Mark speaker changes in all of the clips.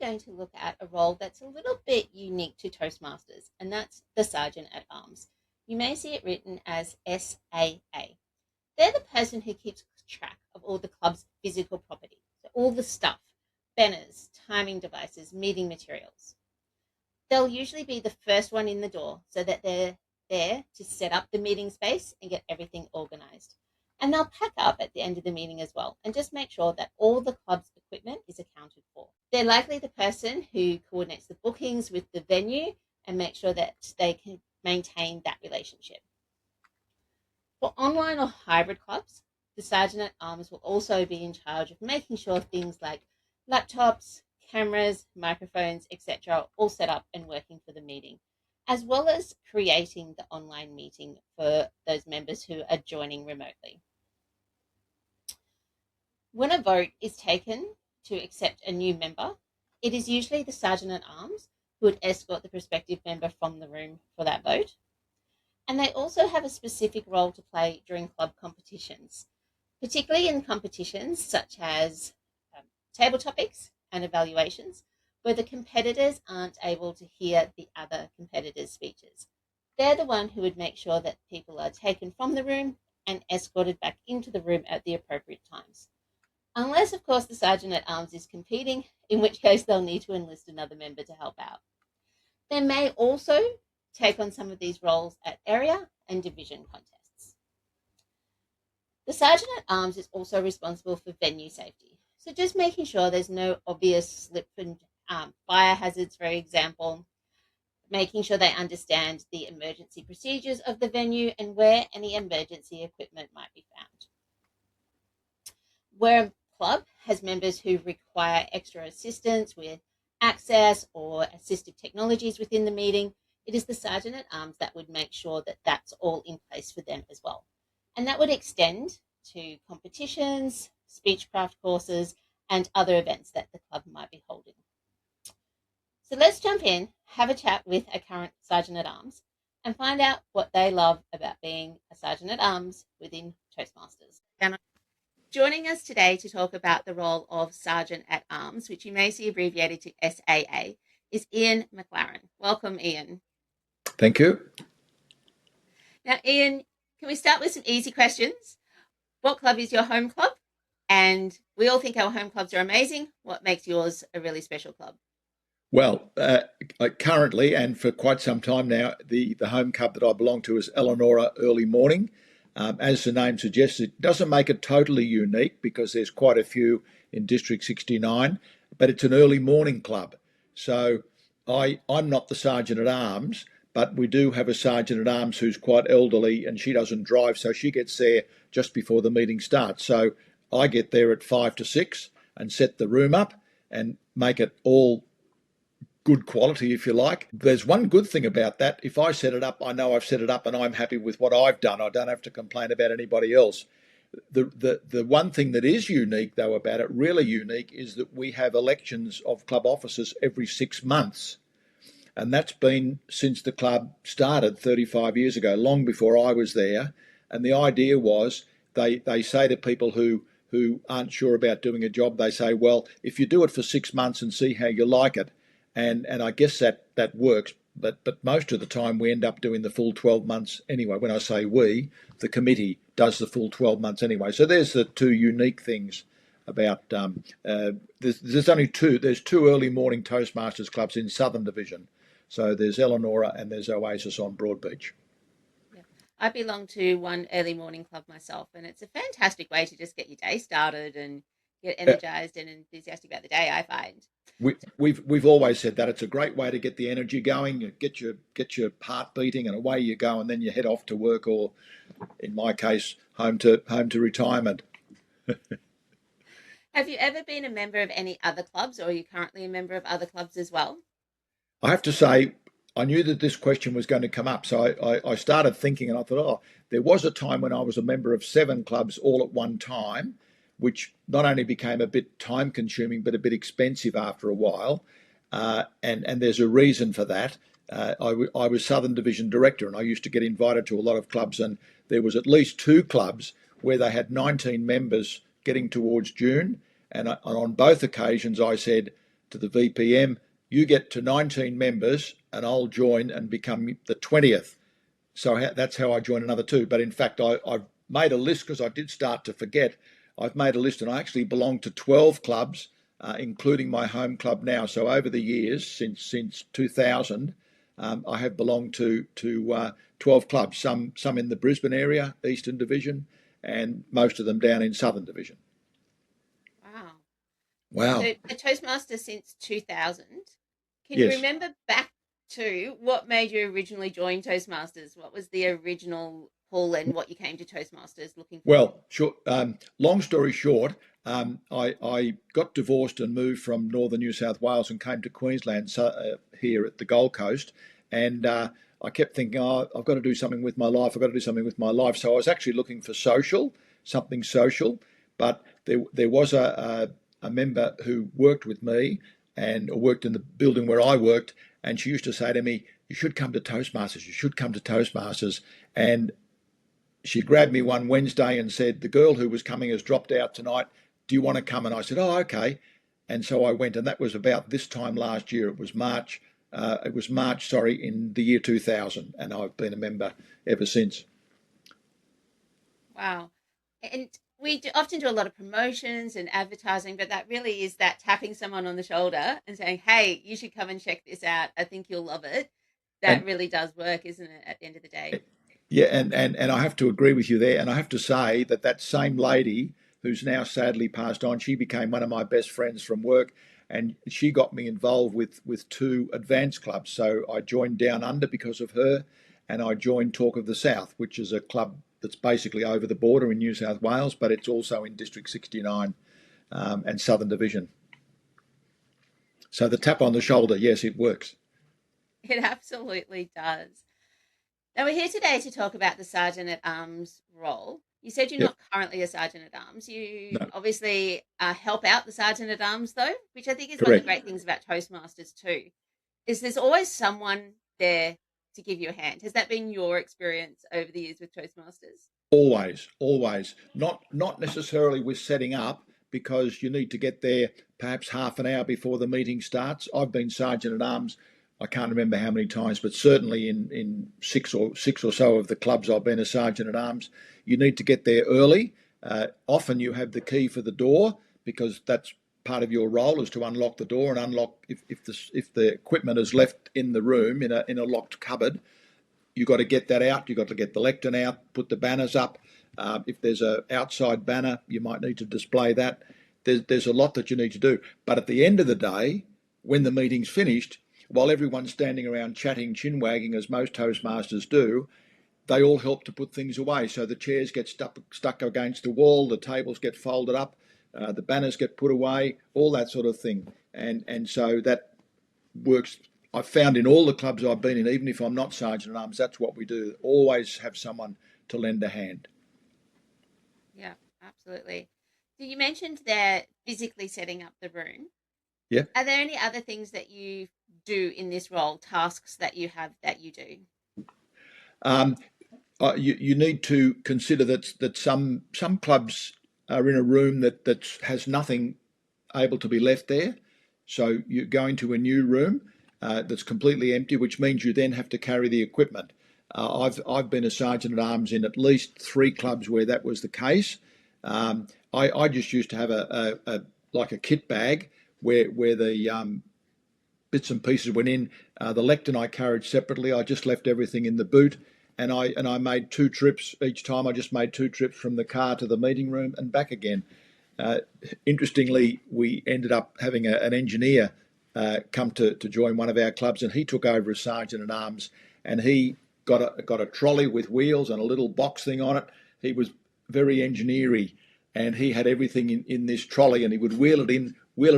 Speaker 1: going to look at a role that's a little bit unique to Toastmasters, and that's the Sergeant at Arms. You may see it written as SAA. They're the person who keeps track of all the club's physical property, so all the stuff, banners, timing devices, meeting materials. They'll usually be the first one in the door so that they're there to set up the meeting space and get everything organised. And they'll pack up at the end of the meeting as well and just make sure that all the club's equipment is accounted for. They're likely the person who coordinates the bookings with the venue and make sure that they can maintain that relationship. For online or hybrid clubs, the Sergeant at Arms will also be in charge of making sure things like laptops, cameras, microphones, etc. are all set up and working for the meeting, as well as creating the online meeting for those members who are joining remotely. When a vote is taken to accept a new member, it is usually the Sergeant at Arms who would escort the prospective member from the room for that vote. And they also have a specific role to play during club competitions, particularly in competitions such as table topics and evaluations, where the competitors aren't able to hear the other competitors' speeches. They're the one who would make sure that people are taken from the room and escorted back into the room at the appropriate times. Unless, of course, the Sergeant at Arms is competing, in which case they'll need to enlist another member to help out. They may also take on some of these roles at area and division contests. The Sergeant at Arms is also responsible for venue safety. So just making sure there's no obvious slip and fire hazards, for example, making sure they understand the emergency procedures of the venue and where any emergency equipment might be found. Where a club has members who require extra assistance with access or assistive technologies within the meeting, it is the Sergeant at Arms that would make sure that that's all in place for them as well. And that would extend to competitions, speechcraft courses, and other events that the club might be holding. So let's jump in, have a chat with a current Sergeant at Arms, and find out what they love about being a Sergeant at Arms within Toastmasters. And joining us today to talk about the role of Sergeant at Arms, which you may see abbreviated to SAA, is Ian McLaren. Welcome, Ian.
Speaker 2: Thank you.
Speaker 1: Now, Ian, can we start with some easy questions? What club is your home club? And we all think our home clubs are amazing. What makes yours a really special club?
Speaker 2: Well, currently and for quite some time now, the home club that I belong to is Eleanora Early Morning. As the name suggests, it doesn't make it totally unique because there's quite a few in District 69, but it's an early morning club. So I'm not the Sergeant at Arms, but we do have a Sergeant at Arms who's quite elderly and she doesn't drive, so she gets there just before the meeting starts. So I get there at 5 to 6 and set the room up and make it all good quality, if you like. There's one good thing about that. If I set it up, I know I've set it up and I'm happy with what I've done. I don't have to complain about anybody else. The one thing that is unique, though, about it, really unique, is that we have elections of club officers every 6 months. And that's been since the club started 35 years ago, long before I was there. And the idea was they say to people who aren't sure about doing a job, they say, well, if you do it for 6 months and see how you like it, and I guess that works, but most of the time we end up doing the full 12 months anyway. When I say we, the committee does the full 12 months anyway. So there's the two unique things about, there's only two. There's two early morning Toastmasters clubs in Southern Division. So there's Eleanora and there's Oasis on Broadbeach.
Speaker 1: I belong to one early morning club myself, and it's a fantastic way to just get your day started and get energized and enthusiastic about the day, I find.
Speaker 2: We've always said that it's a great way to get the energy going, get your heart beating, and away you go, and then you head off to work, or in my case, home to retirement.
Speaker 1: Have you ever been a member of any other clubs, or are you currently a member of other clubs as well?
Speaker 2: I have to say, I knew that this question was going to come up, so I started thinking, and I thought, there was a time when I was a member of 7 clubs all at one time, which not only became a bit time consuming, but a bit expensive after a while. And there's a reason for that. I was Southern Division Director, and I used to get invited to a lot of clubs, and there was at least 2 clubs where they had 19 members getting towards June. And on both occasions I said to the VPM. You get to 19 members, and I'll join and become the 20th. So that's how I joined another two. But in fact, I've made a list because I did start to forget. I've made a list, and I actually belong to 12 clubs, including my home club now. So over the years, since 2000, I have belonged to 12 clubs. Some in the Brisbane area, Eastern Division, and most of them down in Southern Division.
Speaker 1: Wow.
Speaker 2: Wow.
Speaker 1: So a Toastmaster since 2000. Can you
Speaker 2: Yes.
Speaker 1: remember back to what made you originally join Toastmasters? What was the original pull and what you came to Toastmasters looking for?
Speaker 2: Well, sure. Long story short, I got divorced and moved from northern New South Wales and came to Queensland, here at the Gold Coast. And I kept thinking, oh, I've got to do something with my life. I've got to do something with my life. So I was actually looking for something social. But there was a member who worked with me and worked in the building where I worked. And she used to say to me, you should come to Toastmasters. You should come to Toastmasters. And she grabbed me one Wednesday and said, the girl who was coming has dropped out tonight. Do you want to come? And I said, oh, okay. And so I went, and that was about this time last year. It was March. In the year 2000, and I've been a member ever since.
Speaker 1: Wow. And we often do a lot of promotions and advertising, but that really is that tapping someone on the shoulder and saying, hey, you should come and check this out. I think you'll love it. That
Speaker 2: And
Speaker 1: really does work, isn't it, at the end of the day?
Speaker 2: yeah, and I have to agree with you there. And I have to say that same lady who's now sadly passed on, she became one of my best friends from work, and she got me involved with two advanced clubs. So I joined Down Under because of her, and I joined Talk of the South, which is a club that's basically over the border in New South Wales, but it's also in District 69 and Southern Division. So the tap on the shoulder, yes, it works.
Speaker 1: It absolutely does. Now, we're here today to talk about the Sergeant at Arms role. You said you're
Speaker 2: Yep.
Speaker 1: not currently a Sergeant at Arms. You
Speaker 2: No,
Speaker 1: obviously help out the Sergeant at Arms, though, which I think is one of the
Speaker 2: correct.
Speaker 1: great things about Toastmasters, too, is there's always someone there to give you a hand. Has that been your experience over the years with Toastmasters?
Speaker 2: Always, always. Not necessarily with setting up because you need to get there perhaps half an hour before the meeting starts. I've been sergeant at arms. I can't remember how many times, but certainly in six or so of the clubs I've been a sergeant at arms. You need to get there early. Often you have the key for the door because that's part of your role is to unlock the door and unlock if the equipment is left in the room in a locked cupboard. You've got to get that out. You've got to get the lectern out, put the banners up. If there's a outside banner, you might need to display that. There's a lot that you need to do. But at the end of the day, when the meeting's finished, while everyone's standing around chatting, chin wagging, as most Toastmasters do, they all help to put things away. So the chairs get stuck against the wall, the tables get folded up, the banners get put away, all that sort of thing. And so that works. I've found in all the clubs I've been in, even if I'm not sergeant at arms, that's what we do. Always have someone to lend a hand.
Speaker 1: Yeah, absolutely. So you mentioned there physically setting up the room.
Speaker 2: Yeah.
Speaker 1: Are there any other things that you do in this role, tasks that you have that you do?
Speaker 2: Um, you need to consider that some clubs are in a room that has nothing able to be left there. So you go into a new room that's completely empty, which means you then have to carry the equipment. I've been a sergeant at arms in at least three clubs where that was the case. I just used to have a kit bag where the bits and pieces went in. The lectern I carried separately. I just left everything in the boot, and I made two trips each time. I just made two trips from the car to the meeting room and back again. Uh, Interestingly, we ended up having an engineer come to join one of our clubs, and he took over as sergeant at arms, and he got a trolley with wheels and a little box thing on it. He was very engineery, and he had everything in this trolley, and he would wheel it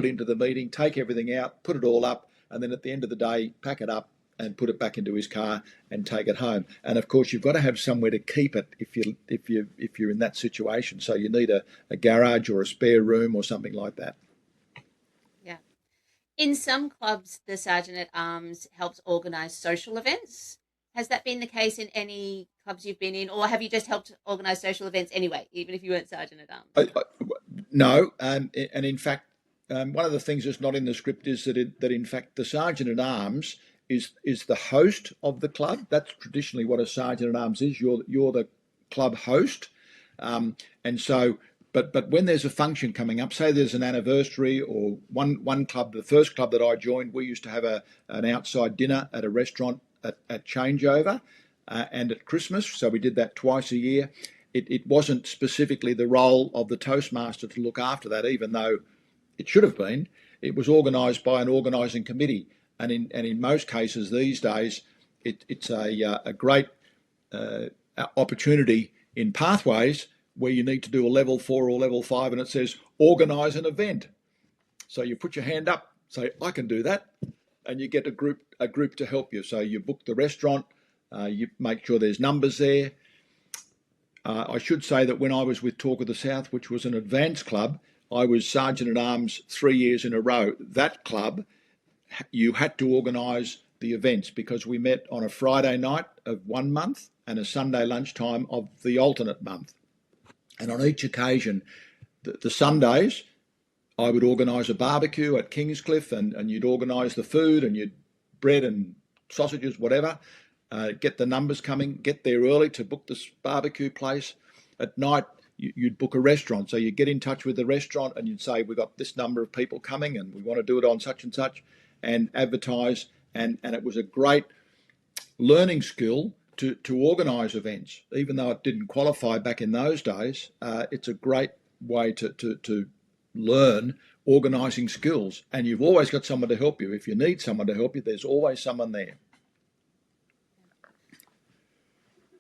Speaker 2: into the meeting, take everything out, put it all up, and then at the end of the day, pack it up and put it back into his car and take it home. And of course, you've got to have somewhere to keep it if you're in that situation. So you need a garage or a spare room or something like that.
Speaker 1: Yeah. In some clubs, the Sergeant at Arms helps organise social events. Has that been the case in any clubs you've been in, or have you just helped organise social events anyway, even if you weren't Sergeant at Arms?
Speaker 2: I, I, no, and in fact, one of the things that's not in the script is that in fact the Sergeant at Arms is the host of the club. That's traditionally what a Sergeant at Arms is. You're the club host, and so. But when there's a function coming up, say there's an anniversary or one club, the first club that I joined, we used to have an outside dinner at a restaurant at changeover and at Christmas. So we did that twice a year. It wasn't specifically the role of the Toastmaster to look after that, even though it should have been. It was organised by an organising committee, and in most cases these days, it's a great opportunity in pathways where you need to do a level 4 or level 5, and it says organise an event. So you put your hand up, say I can do that, and you get a group to help you. So you book the restaurant, you make sure there's numbers there. I should say that when I was with Talk of the South, which was an advanced club, I was Sergeant at Arms 3 years in a row. That club, you had to organise the events because we met on a Friday night of one month and a Sunday lunchtime of the alternate month. And on each occasion, the Sundays, I would organise a barbecue at Kingscliff, and you'd organise the food and you'd bread and sausages, whatever. Get the numbers coming, get there early to book this barbecue place. At night, you'd book a restaurant. So you'd get in touch with the restaurant and you'd say, we've got this number of people coming and we want to do it on such and such, and advertise. And it was a great learning skill to organise events. Even though it didn't qualify back in those days, it's a great way to learn organising skills. And you've always got someone to help you. If you need someone to help you, there's always someone there.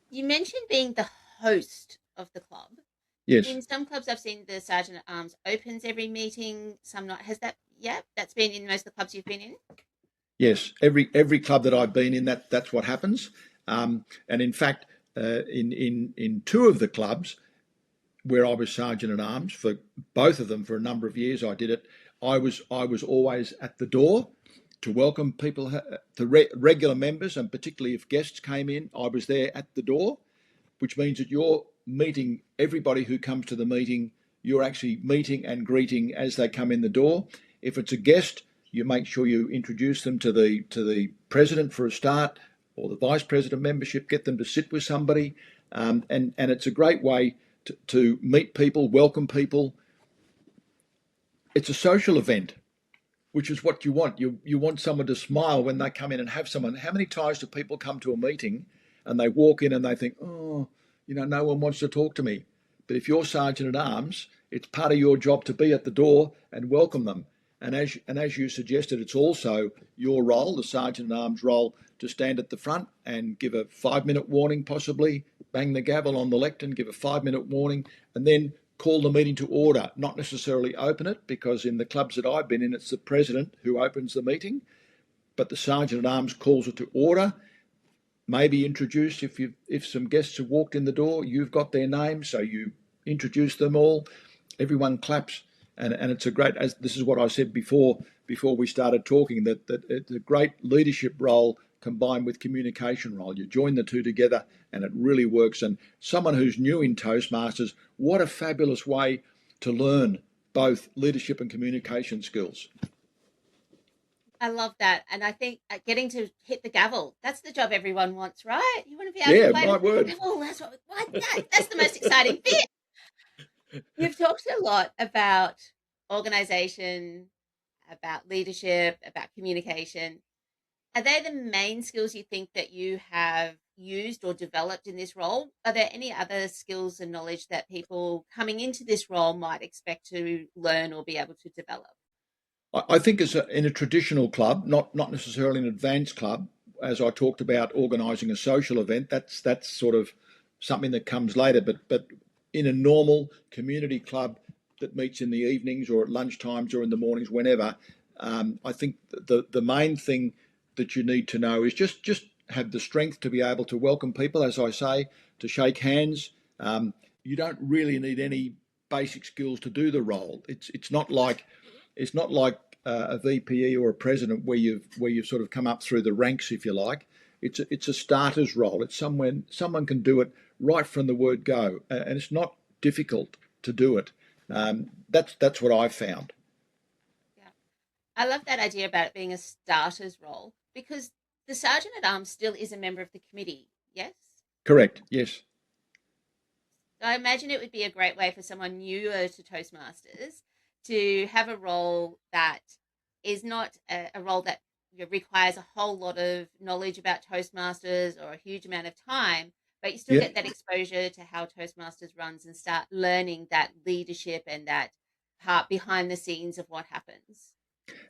Speaker 1: You mentioned being the host of the club.
Speaker 2: Yes.
Speaker 1: In some clubs I've seen the Sergeant at Arms opens every meeting, some not. Has that, that's been in most of the clubs you've been in?
Speaker 2: Yes, every club that I've been in, that's what happens. And in fact, in two of the clubs where I was Sergeant at Arms, for both of them for a number of years, I did it. I was always at the door to welcome people, the regular members, and particularly if guests came in, I was there at the door, which means that you're meeting everybody who comes to the meeting. You're actually meeting and greeting as they come in the door. If it's a guest, you make sure you introduce them to the president for a start, or the vice president membership, get them to sit with somebody. And it's a great way to meet people, welcome people. It's a social event, which is what you want. You want someone to smile when they come in and have someone. How many times do people come to a meeting and they walk in and they think, oh, no one wants to talk to me. But if you're Sergeant at Arms, it's part of your job to be at the door and welcome them. And as you suggested, it's also your role, the Sergeant at Arms role, to stand at the front and give a 5-minute warning, possibly bang the gavel on the lectern, give a 5-minute warning, and then call the meeting to order. Not necessarily open it, because in the clubs that I've been in, it's the president who opens the meeting, but the Sergeant at Arms calls it to order. Maybe introduce, if some guests have walked in the door, you've got their name, so you introduce them all. Everyone claps. And it's a great, as this is what I said before we started talking, that it's a great leadership role combined with communication role. You join the two together and it really works. And someone who's new in Toastmasters, what a fabulous way to learn both leadership and communication skills.
Speaker 1: I love that. And I think getting to hit the gavel, that's the job everyone wants, right? You want to be able to play
Speaker 2: my word.
Speaker 1: The gavel. That's the most exciting bit. You've talked a lot about organisation, about leadership, about communication. Are they the main skills you think that you have used or developed in this role? Are there any other skills and knowledge that people coming into this role might expect to learn or be able to develop?
Speaker 2: I think in a traditional club, not necessarily an advanced club, as I talked about organising a social event, that's sort of something that comes later. But in a normal community club that meets in the evenings or at lunchtimes or in the mornings, whenever, I think the main thing that you need to know is just have the strength to be able to welcome people, as I say, to shake hands. You don't really need any basic skills to do the role. It's not like a VPE or a president where you've sort of come up through the ranks, if you like. It's a starter's role. It's someone can do it right from the word go, and it's not difficult to do it. That's what I've found.
Speaker 1: I love that idea about it being a starter's role because the sergeant at arms still is a member of the committee. Yes.
Speaker 2: Correct. Yes.
Speaker 1: So I imagine it would be a great way for someone newer to Toastmasters to have a role that is not a role that requires a whole lot of knowledge about Toastmasters or a huge amount of time, but you still
Speaker 2: Yeah.
Speaker 1: get that exposure to how Toastmasters runs and start learning that leadership and that part behind the scenes of what happens.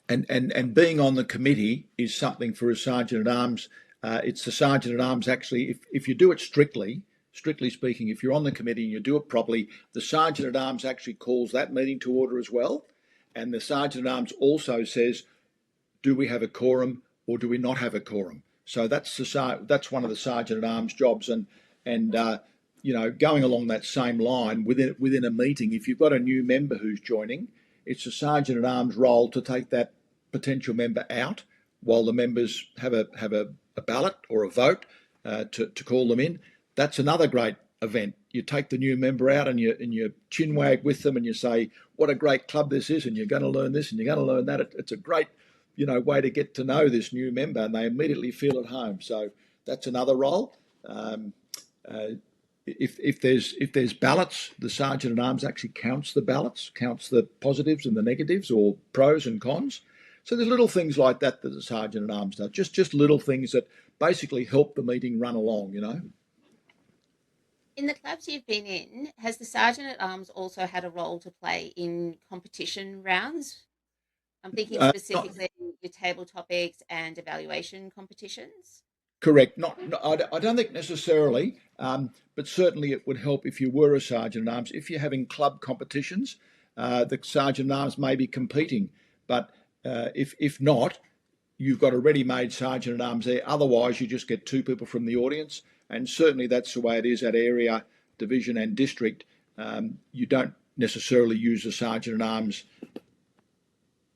Speaker 2: And being on the committee is something for a sergeant at arms. It's the sergeant at arms actually. If you do it strictly speaking, if you're on the committee and you do it properly, the sergeant at arms actually calls that meeting to order as well. And the sergeant at arms also says, do we have a quorum or do we not have a quorum? So that's one of the sergeant at arms jobs. And going along that same line within a meeting, if you've got a new member who's joining, it's a sergeant at arms role to take that potential member out while the members have a ballot or a vote to call them in. That's another great event. You take the new member out and you chin wag with them and you say, what a great club this is, and you're going to learn this and you're going to learn that. It's a great way to get to know this new member, and they immediately feel at home. So that's another role. If there's ballots, the sergeant at arms actually counts the ballots, counts the positives and the negatives, or pros and cons. So there's little things like that the sergeant at arms does. Just little things that basically help the meeting run along.
Speaker 1: In the clubs you've been in, has the sergeant at arms also had a role to play in competition rounds? I'm thinking
Speaker 2: Not
Speaker 1: specifically your table topics and evaluation competitions.
Speaker 2: correct. I don't think necessarily, but certainly it would help if you were a sergeant at arms. If you're having club competitions, the sergeant at arms may be competing, but if not, you've got a ready-made sergeant at arms there. Otherwise, you just get two people from the audience, and certainly that's the way it is at area, division, and district. You don't necessarily use a sergeant at arms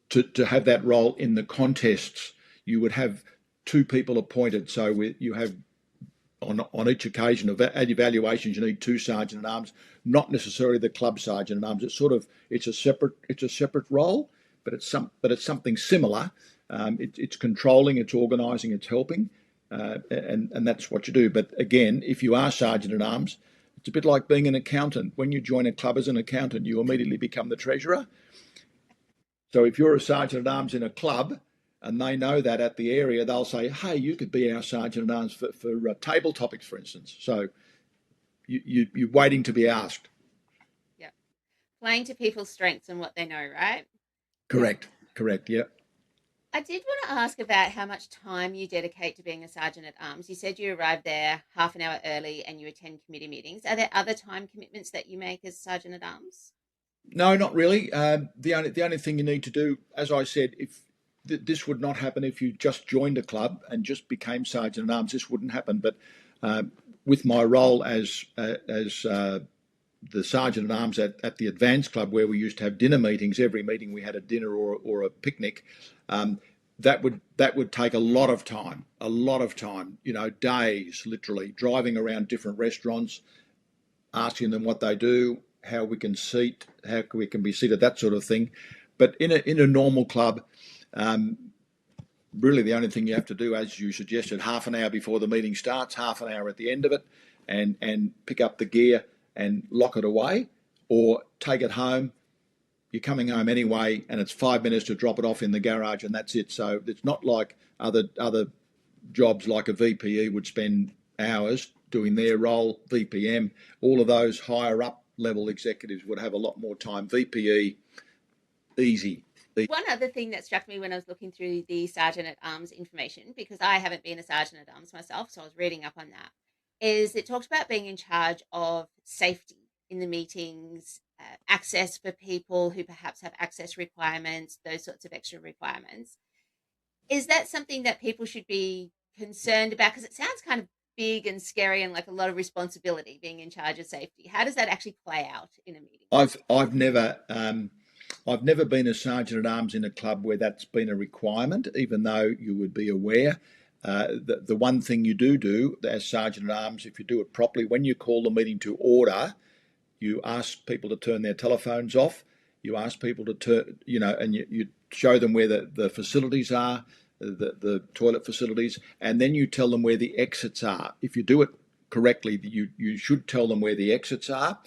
Speaker 2: to have that role in the contests. You would have two people appointed, so you have on each occasion of evaluations, you need two sergeant at arms, not necessarily the club sergeant at arms. It's a separate role, but it's something similar. It's controlling, it's organising, it's helping, and that's what you do. But again, if you are sergeant at arms, it's a bit like being an accountant. When you join a club as an accountant, you immediately become the treasurer. So if you're a sergeant at arms in a club and they know that at the area, they'll say, hey, you could be our sergeant at arms for table topics, for instance. So you're waiting to be asked.
Speaker 1: Yeah. Playing to people's strengths and what they know, right?
Speaker 2: Correct, yeah.
Speaker 1: I did want to ask about how much time you dedicate to being a sergeant at arms. You said you arrive there half an hour early and you attend committee meetings. Are there other time commitments that you make as sergeant at arms?
Speaker 2: No, not really. The only thing you need to do, as I said, if this would not happen if you just joined a club and just became sergeant at arms. This wouldn't happen. But with my role as the sergeant at arms at the Advanced Club, where we used to have dinner meetings, every meeting we had a dinner or a picnic. That would take a lot of time, days literally, driving around different restaurants, asking them what they do, how we can seat, how we can be seated, that sort of thing. But in a normal club, really the only thing you have to do, as you suggested, half an hour before the meeting starts, half an hour at the end of it, and pick up the gear and lock it away, or take it home. You're coming home anyway, and it's 5 minutes to drop it off in the garage, and that's it. So it's not like other jobs like a VPE would spend hours doing their role. VPM, all of those higher up level executives would have a lot more time. VPE, easy.
Speaker 1: One other thing that struck me when I was looking through the sergeant at arms information, because I haven't been a sergeant at arms myself, so I was reading up on that, is it talked about being in charge of safety in the meetings, access for people who perhaps have access requirements, those sorts of extra requirements. Is that something that people should be concerned about? Because it sounds kind of big and scary and like a lot of responsibility being in charge of safety. How does that actually play out in a meeting?
Speaker 2: I've never been a sergeant at arms in a club where that's been a requirement, even though you would be aware. The one thing you do as sergeant at arms, if you do it properly, when you call the meeting to order, you ask people to turn their telephones off, You ask people to, and you show them where the facilities are, the toilet facilities, and then you tell them where the exits are. If you do it correctly, you should tell them where the exits are,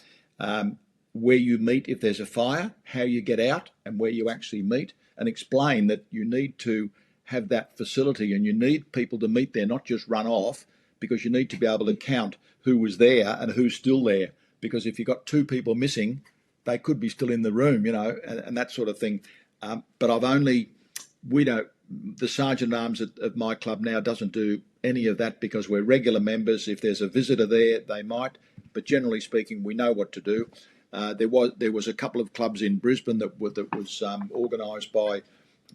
Speaker 2: where you meet if there's a fire, how you get out, and where you actually meet, and explain that you need to have that facility and you need people to meet there, not just run off, because you need to be able to count who was there and who's still there. Because if you've got two people missing, they could be still in the room, and that sort of thing. But we don't, the Sergeant at Arms of my club now doesn't do any of that because we're regular members. If there's a visitor there, they might, but generally speaking, we know what to do. There was a couple of clubs in Brisbane that was organised by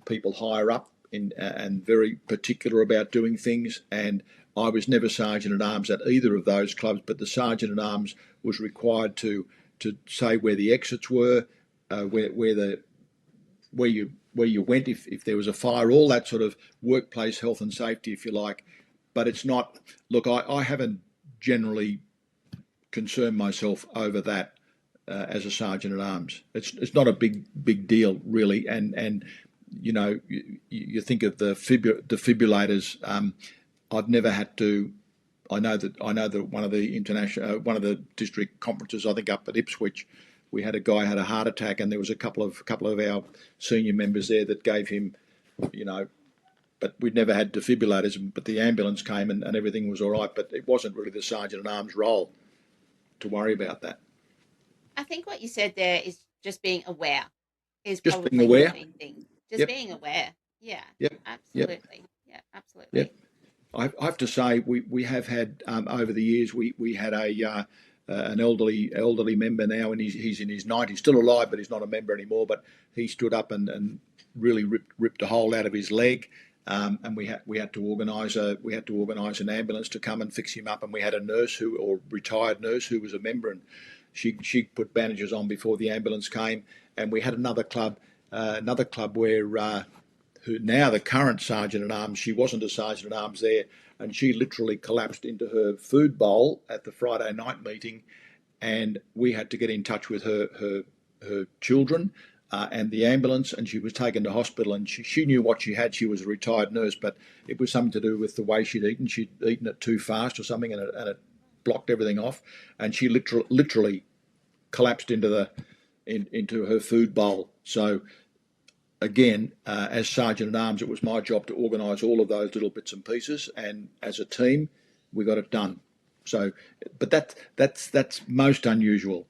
Speaker 2: people higher up and very particular about doing things. And I was never Sergeant at Arms at either of those clubs, but the Sergeant at Arms was required to say where the exits were, where you went if there was a fire, all that sort of workplace health and safety, if you like. But it's not. Look, I haven't generally concerned myself over that as a Sergeant at Arms. It's not a big deal really, and you think of the defibrillators. I've never had to. I know that one of the district conferences, I think up at Ipswich, we had a guy had a heart attack, and there was a couple of our senior members there that gave him, but we'd never had defibrillators. But the ambulance came and everything was all right. But it wasn't really the Sergeant at Arms role to worry about that.
Speaker 1: I think what you said there is just being aware is
Speaker 2: just
Speaker 1: probably
Speaker 2: being aware.
Speaker 1: the main thing. Just being aware. Yeah.
Speaker 2: Yep.
Speaker 1: Absolutely.
Speaker 2: Yep.
Speaker 1: Yeah, absolutely.
Speaker 2: Yep. I have to say we have had over the years we had an elderly member now, and he's in his 90s, still alive, but he's not a member anymore. But he stood up and really ripped a hole out of his leg, and we had to organise an ambulance to come and fix him up, and we had a retired nurse who was a member, and she put bandages on before the ambulance came. And we had another club where who now the current Sergeant at Arms, she wasn't a Sergeant at Arms there, and she literally collapsed into her food bowl at the Friday night meeting, and we had to get in touch with her children and the ambulance, and she was taken to hospital, and she knew what she had. She was a retired nurse, but it was something to do with the way she'd eaten. She'd eaten it too fast or something, and it blocked everything off, and she literally collapsed into her food bowl. So again, as Sergeant at Arms, it was my job to organise all of those little bits and pieces, and as a team, we got it done. So, but that's most unusual.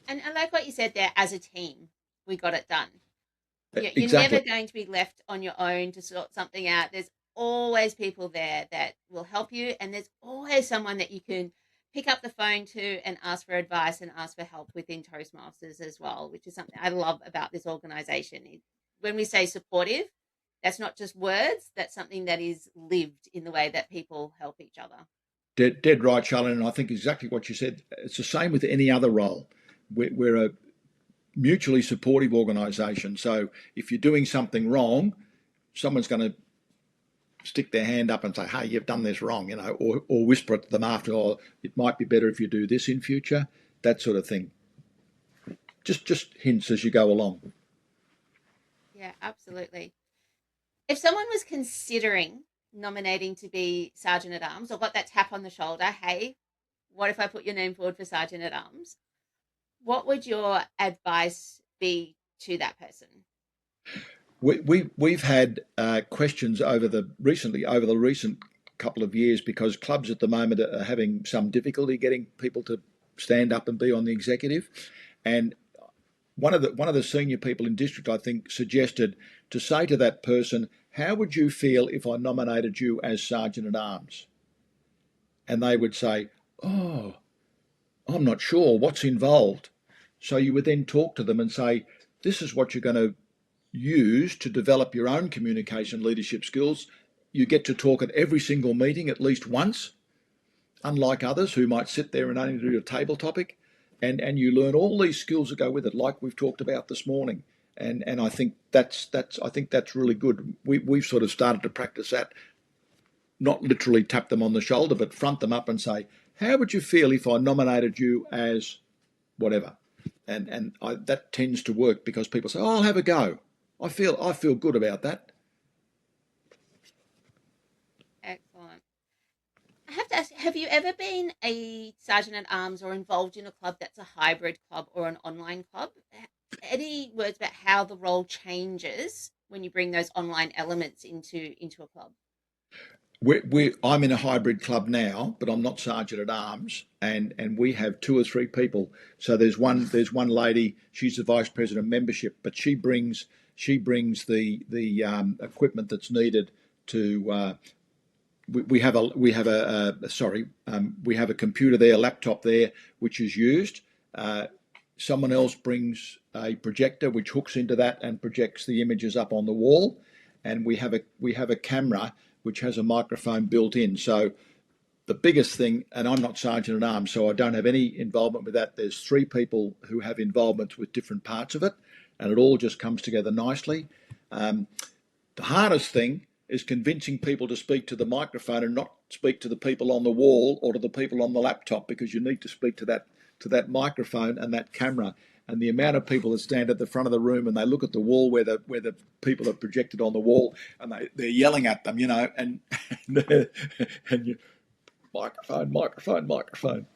Speaker 1: And I like what you said there. As a team, we got it done. You're
Speaker 2: Exactly.
Speaker 1: never going to be left on your own to sort something out. There's always people there that will help you, and there's always someone that you can pick up the phone to and ask for advice and ask for help within Toastmasters as well, which is something I love about this organisation. When we say supportive, that's not just words, that's something that is lived in the way that people help each other.
Speaker 2: Dead right, Charlene, and I think exactly what you said. It's the same with any other role. We're a mutually supportive organisation, so if you're doing something wrong, someone's going to stick their hand up and say, hey, you've done this wrong, or whisper it to them after, oh, it might be better if you do this in future, that sort of thing. Just hints as you go along.
Speaker 1: Yeah, absolutely. If someone was considering nominating to be Sergeant at Arms or got that tap on the shoulder, hey, what if I put your name forward for Sergeant at Arms? What would your advice be to that person?
Speaker 2: We've had questions over the recent couple of years, because clubs at the moment are having some difficulty getting people to stand up and be on the executive, and one of the senior people in district, I think, suggested to say to that person, how would you feel if I nominated you as Sergeant at Arms? And they would say, oh, I'm not sure what's involved. So you would then talk to them and say, this is what you're going to use to develop your own communication leadership skills. You get to talk at every single meeting at least once, unlike others who might sit there and only do a table topic, and you learn all these skills that go with it, like we've talked about this morning. And I think that's really good. We've sort of started to practice that, not literally tap them on the shoulder, but front them up and say, how would you feel if I nominated you as whatever? that tends to work because people say, "Oh, I'll have a go." I feel good about that.
Speaker 1: Excellent. I have to ask, have you ever been a sergeant at arms or involved in a club that's a hybrid club or an online club? Any words about how the role changes when you bring those online elements into a club?
Speaker 2: I'm in a hybrid club now, but I'm not sergeant at arms, and we have two or three people. So there's one lady. She's the vice president of membership, but she brings the equipment that's needed to. We have a computer there, a laptop there, which is used. Someone else brings a projector which hooks into that and projects the images up on the wall, and we have a camera which has a microphone built in. So the biggest thing, and I'm not sergeant at arms, so I don't have any involvement with that. There's three people who have involvement with different parts of it, and it all just comes together nicely. Um, the hardest thing is convincing people to speak to the microphone and not speak to the people on the wall or to the people on the laptop, because you need to speak to that microphone and that camera. And the amount of people that stand at the front of the room and they look at the wall where the people are projected on the wall, and they're yelling at them, and and you, microphone, microphone, microphone.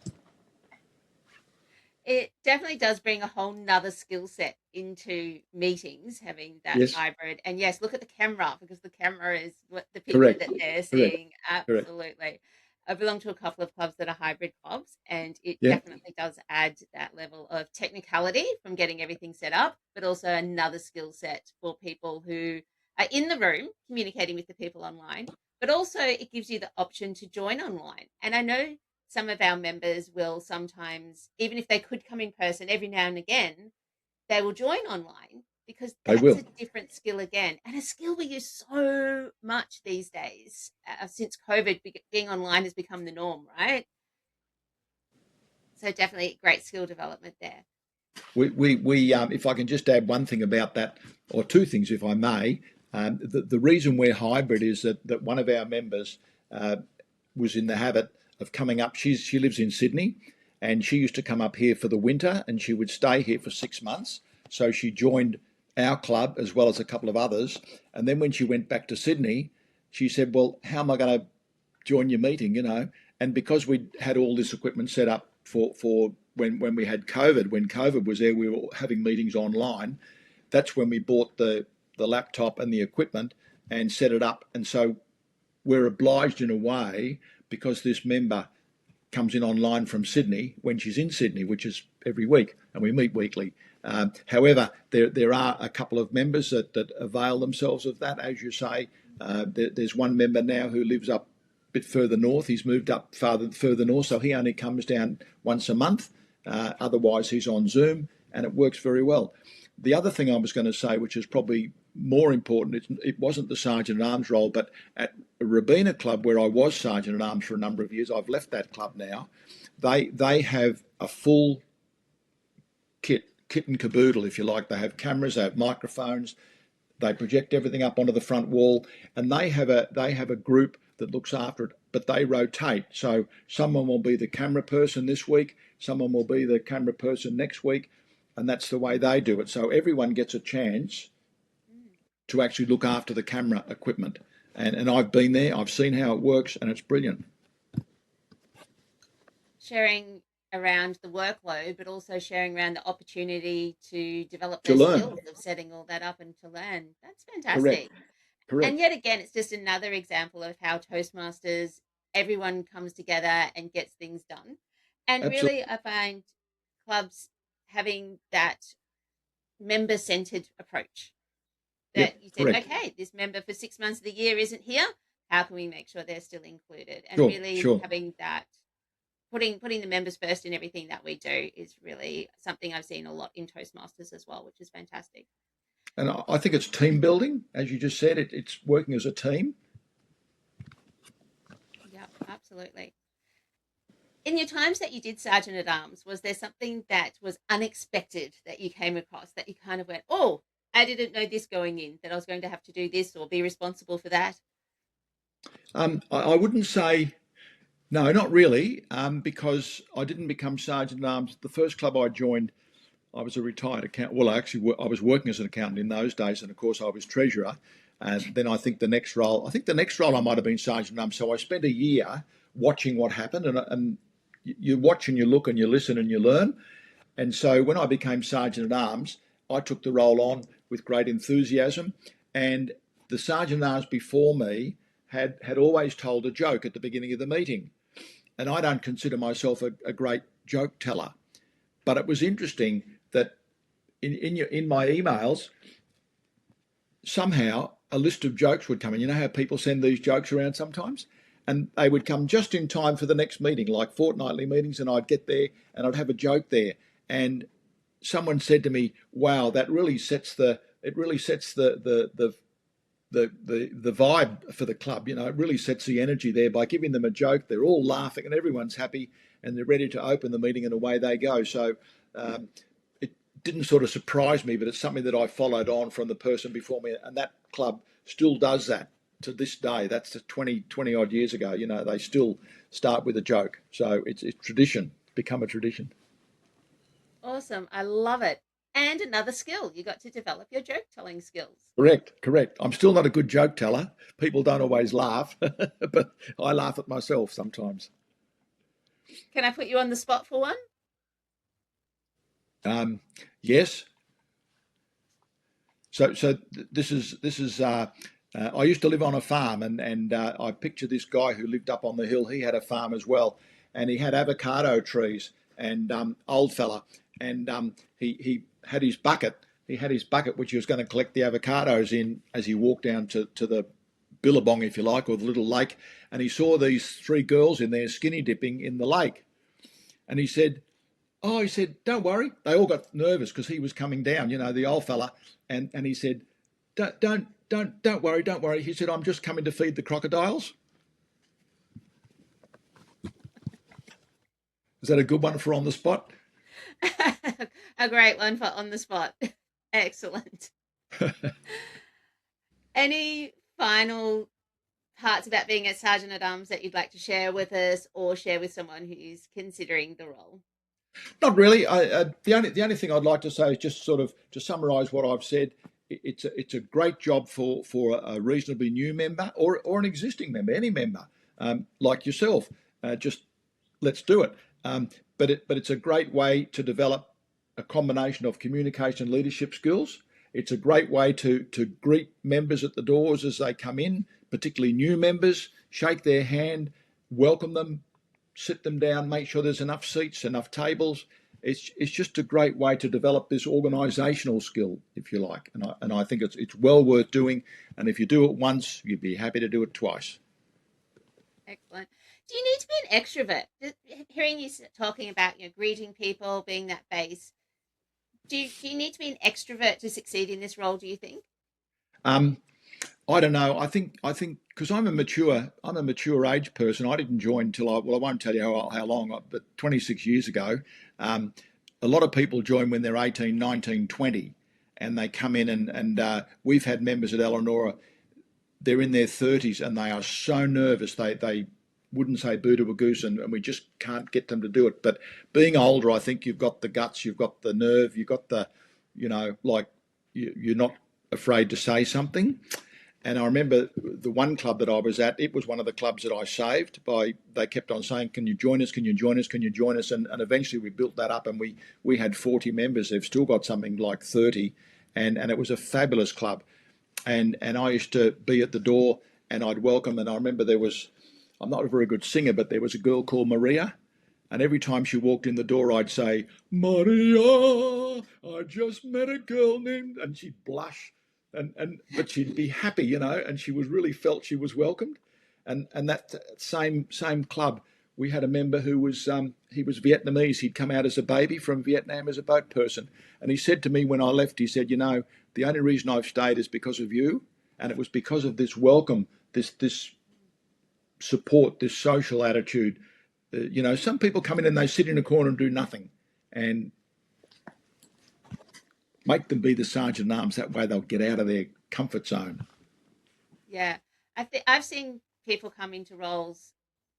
Speaker 1: It definitely does bring a whole nother skill set into meetings, having that
Speaker 2: Yes,
Speaker 1: hybrid. And yes, look at the camera, because the camera is what the picture
Speaker 2: correct,
Speaker 1: that they're
Speaker 2: correct,
Speaker 1: seeing.
Speaker 2: correct.
Speaker 1: Absolutely. I belong to a couple of clubs that are hybrid clubs, and it
Speaker 2: Yeah,
Speaker 1: definitely does add that level of technicality from getting everything set up, but also another skill set for people who are in the room communicating with the people online. But also, it gives you the option to join online. And I know some of our members will sometimes, even if they could come in person every now and again, they will join online, because
Speaker 2: they
Speaker 1: that's
Speaker 2: will.
Speaker 1: a different skill again, and a skill we use so much these days, since COVID. Being online has become the norm, right? So definitely great skill development there.
Speaker 2: If I can just add one thing about that, or two things, if I may. The reason we're hybrid is that one of our members uh, was in the habit of coming up. She lives in Sydney, and she used to come up here for the winter, and she would stay here for 6 months. So she joined our club as well as a couple of others. And then when she went back to Sydney, she said, "Well, how am I going to join your meeting?" And because we had all this equipment set up for when we had COVID, when COVID was there, we were having meetings online. That's when we bought the laptop and the equipment and set it up. And so we're obliged in a way, because this member comes in online from Sydney when she's in Sydney, which is every week, and we meet weekly. However, there are a couple of members that avail themselves of that, as you say. There's one member now who lives up a bit further north. He's moved up further north, so he only comes down once a month. Otherwise, he's on Zoom, and it works very well. The other thing I was going to say, which is probably more important, it wasn't the sergeant at arms role, but at a Rabina club where I was sergeant at arms for a number of years, I've left that club now. They have a full kit and caboodle, if you like. They have cameras, they have microphones, they project everything up onto the front wall, and they have a group that looks after it, but they rotate. So someone will be the camera person this week, someone will be the camera person next week, and that's the way they do it. So everyone gets a chance
Speaker 1: Mm.
Speaker 2: to actually look after the camera equipment. And I've been there, I've seen how it works, and it's brilliant.
Speaker 1: Sharing around the workload, but also sharing around the opportunity to develop
Speaker 2: To
Speaker 1: those
Speaker 2: learn.
Speaker 1: skills of setting all that up and to learn. That's
Speaker 2: Correct,
Speaker 1: fantastic. And
Speaker 2: correct.
Speaker 1: yet again, it's just another example of how Toastmasters, everyone comes together and gets things done. And really,
Speaker 2: Absolutely.
Speaker 1: I find clubs having that member centered approach,
Speaker 2: Yep,
Speaker 1: that you said,
Speaker 2: correct.
Speaker 1: okay, this member for 6 months of the year isn't here. How can we make sure they're still included? And
Speaker 2: Sure,
Speaker 1: really
Speaker 2: sure.
Speaker 1: having that, putting the members first in everything that we do, is really something I've seen a lot in Toastmasters as well, which is fantastic.
Speaker 2: And I think it's team building, as you just said. It's working as a team.
Speaker 1: Yeah, absolutely. In your times that you did Sergeant at Arms, was there something that was unexpected that you came across that you kind of went, oh, I didn't know this going in, that I was going to have to do this or be responsible for that?
Speaker 2: I wouldn't say no, not really, because I didn't become sergeant at arms. The first club I joined, I was a retired accountant. Well, I was working as an accountant in those days, and of course, I was treasurer. And then I think the next role I might have been sergeant at arms. So I spent a year watching what happened, and you watch and you look and you listen and you learn. And so when I became sergeant at arms, I took the role on with great enthusiasm. And the sergeant at arms before me had always told a joke at the beginning of the meeting. And I don't consider myself a great joke teller. But it was interesting that in my emails, somehow a list of jokes would come in. You know how people send these jokes around sometimes? And they would come just in time for the next meeting, like fortnightly meetings, and I'd get there and I'd have a joke there. And someone said to me, "Wow, that really sets the the vibe for the club. You know, it really sets the energy there by giving them a joke. They're all laughing and everyone's happy, and they're ready to open the meeting, and away they go." So um, it didn't sort of surprise me, but it's something that I followed on from the person before me, and that club still does that to this day. That's 20 odd years ago. You know, they still start with a joke. So it's tradition, become a tradition.
Speaker 1: Awesome. I love it. And another skill, you got to develop your joke telling skills.
Speaker 2: Correct. I'm still not a good joke teller. People don't always laugh, but I laugh at myself sometimes.
Speaker 1: Can I put you on the spot for one?
Speaker 2: Um, yes. So this is. I used to live on a farm, and I picture this guy who lived up on the hill. He had a farm as well, and he had avocado trees. And old fella, and he had his bucket. He had his bucket which he was going to collect the avocados in as he walked down to the billabong, if you like, or the little lake. And he saw these three girls in there skinny dipping in the lake. And he said, "Oh," he said, "don't worry." They all got nervous because he was coming down, you know, the old fella. And he said, "Don't worry, don't worry." He said, "I'm just coming to feed the crocodiles." Is that a good one for on the spot?
Speaker 1: A great one for on the spot. Excellent. Any final parts about being a sergeant at arms that you'd like to share with us or share with someone who's considering the role?
Speaker 2: Not really. The only thing I'd like to say is just sort of to summarise what I've said. It's a great job for a reasonably new member or an existing member, any member like yourself. Just let's do it. But it's a great way to develop a combination of communication and leadership skills. It's a great way to greet members at the doors as they come in, particularly new members, shake their hand, welcome them, sit them down, make sure there's enough seats, enough tables. It's just a great way to develop this organisational skill, if you like, and I think it's well worth doing. And if you do it once, you'd be happy to do it twice.
Speaker 1: Excellent. Do you need to be an extrovert? Hearing you talking about greeting people, being that base, do you need to be an extrovert to succeed in this role? Do you think?
Speaker 2: Um, I don't know. I think because I'm a mature age person. I didn't join until I won't tell you how long, but 26 years ago. Um, a lot of people join when they're 18, 19, 20, and they come in and we've had members at Eleanor. They're in their 30s and they are so nervous. They wouldn't say boo to a goose, and we just can't get them to do it. But being older, I think you've got the guts, you've got the nerve, you've got the, like you're not afraid to say something. And I remember the one club that I was at, it was one of the clubs that I saved by, they kept on saying, "Can you join us? Can you join us? Can you join us?" And eventually we built that up and we had 40 members. They've still got something like 30. And it was a fabulous club. And I used to be at the door and I'd welcome. And I remember I'm not a very good singer, but there was a girl called Maria. And every time she walked in the door, I'd say, "Maria, I just met a girl named," and she'd blush, but she'd be happy, and she was really felt she was welcomed. And that same club, we had a member who was he was Vietnamese. He'd come out as a baby from Vietnam as a boat person, and he said to me when I left, he said, "The only reason I've stayed is because of you, and it was because of this welcome, this support, this social attitude." Some people come in and they sit in a corner and do nothing, and make them be the sergeant at arms. That way they'll get out of their comfort zone.
Speaker 1: Yeah, I've seen people come into roles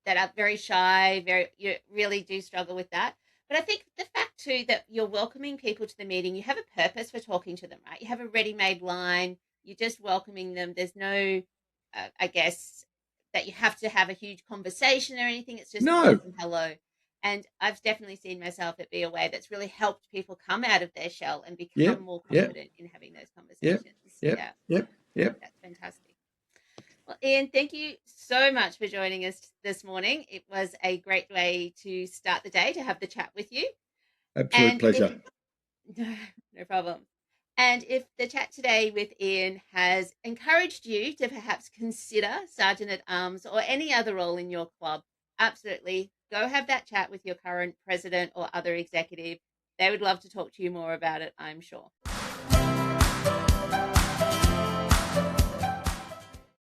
Speaker 1: that are very shy, very you really do struggle with that. But I think the fact too that you're welcoming people to the meeting. You have a purpose for talking to them, right? You have a ready-made line. You're just welcoming them. There's no, I guess, that you have to have a huge conversation or anything. It's just a
Speaker 2: No.
Speaker 1: welcome hello. And I've definitely seen myself it be a way that's really helped people come out of their shell and become
Speaker 2: Yep.
Speaker 1: more
Speaker 2: Yep.
Speaker 1: confident in having those
Speaker 2: Yep.
Speaker 1: conversations.
Speaker 2: Yep.
Speaker 1: Yeah,
Speaker 2: Yep. Yep.
Speaker 1: that's fantastic. Well, Ian, thank you so much for joining us this morning. It was a great way to start the day to have the chat with you.
Speaker 2: Absolute
Speaker 1: And if
Speaker 2: pleasure.
Speaker 1: no problem. And if the chat today with Ian has encouraged you to perhaps consider Sergeant at Arms or any other role in your club, absolutely go have that chat with your current president or other executive. They would love to talk to you more about it, I'm sure.